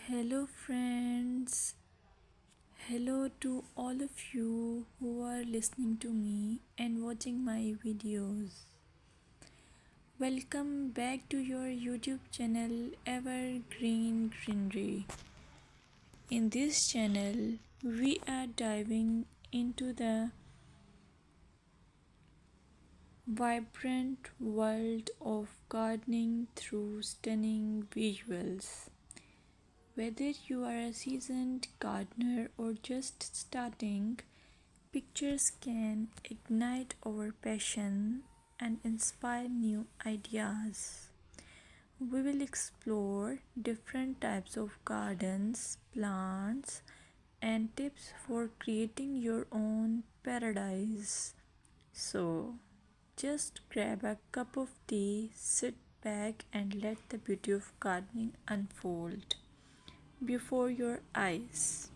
Hello, friends. Hello to all of you who are listening to me and watching my videos. Welcome back to your YouTube channel Evergreen Greenery. In this channel, we are diving into the vibrant world of gardening through stunning visuals. Whether you are a seasoned gardener or just starting, pictures can ignite our passion and inspire new ideas. We will explore different types of gardens, plants, and tips for creating your own paradise. So, just grab a cup of tea, sit back, and let the beauty of gardening unfold before your eyes.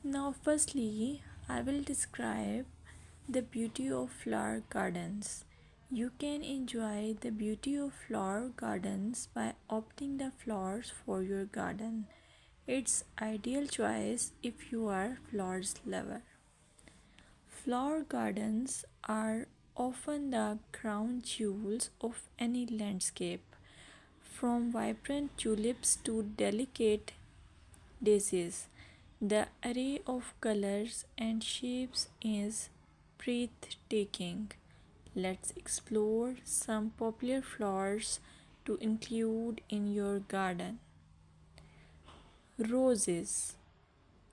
Now, firstly, I will describe the beauty of flower gardens. You can enjoy the beauty of flower gardens by opting the flowers for your garden. It's ideal choice if you are flowers lover. Flower gardens are often the crown jewels of any landscape, from vibrant tulips to delicate daisies. The array of colors and shapes is breathtaking. Let's explore some popular flowers to include in your garden. Roses,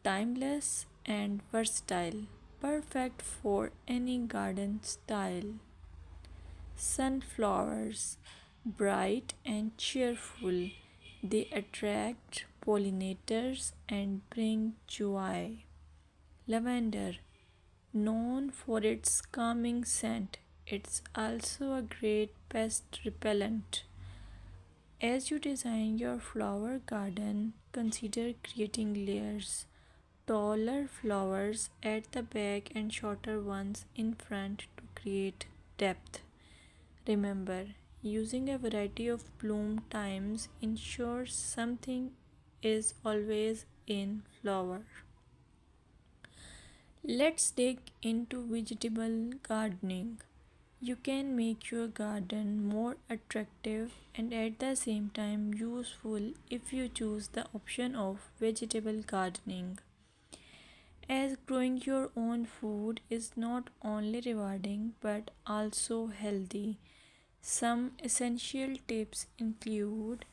timeless and versatile, perfect for any garden style. Sunflowers, bright and cheerful, they attract pollinators and bring joy. Lavender, known for its calming scent, it's also a great pest repellent. As you design your flower garden, consider creating layers. Taller flowers at the back and shorter ones in front to create depth. Remember, using a variety of bloom times ensures something is always in flower. Let's dig into vegetable gardening. You can make your garden more attractive and at the same time useful if you choose the option of vegetable gardening. As growing your own food is not only rewarding but also healthy. Some essential tips include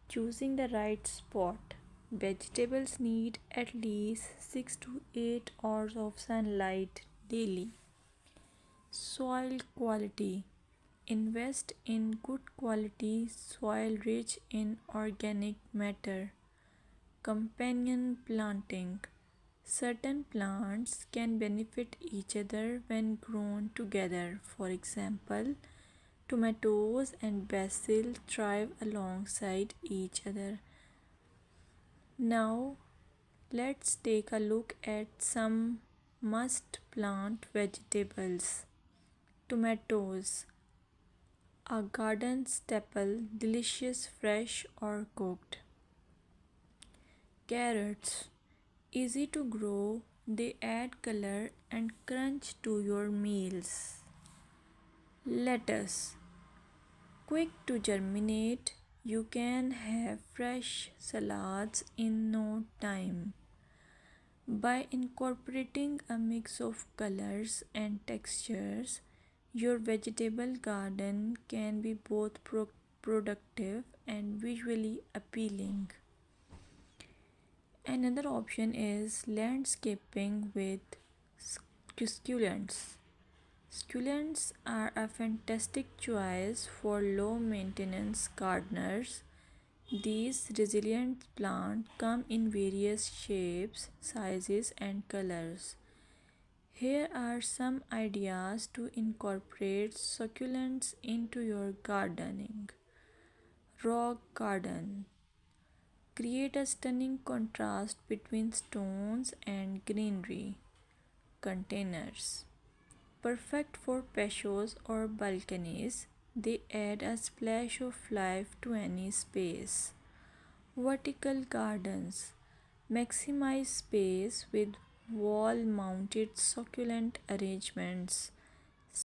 choosing the right spot. Vegetables need at least 6 to 8 hours of sunlight daily. Soil quality. Invest in good quality soil rich in organic matter. Companion planting. Certain plants can benefit each other when grown together. For example, tomatoes and basil thrive alongside each other. Now, let's take a look at some must plant vegetables. Tomatoes, a garden staple, delicious fresh or cooked. Carrots, easy to grow, they add color and crunch to your meals. Lettuce, quick to germinate, you can have fresh salads in no time. By incorporating a mix of colors and textures, your vegetable garden can be both productive and visually appealing. Another option is landscaping with succulents. Succulents are a fantastic choice for low maintenance gardeners. These resilient plants come in various shapes, sizes, and colors. Here are some ideas to incorporate succulents into your gardening. Rock garden. Create a stunning contrast between stones and greenery. Containers. Perfect for patios or balconies, they add a splash of life to any space. Vertical gardens maximize space with wall mounted succulent arrangements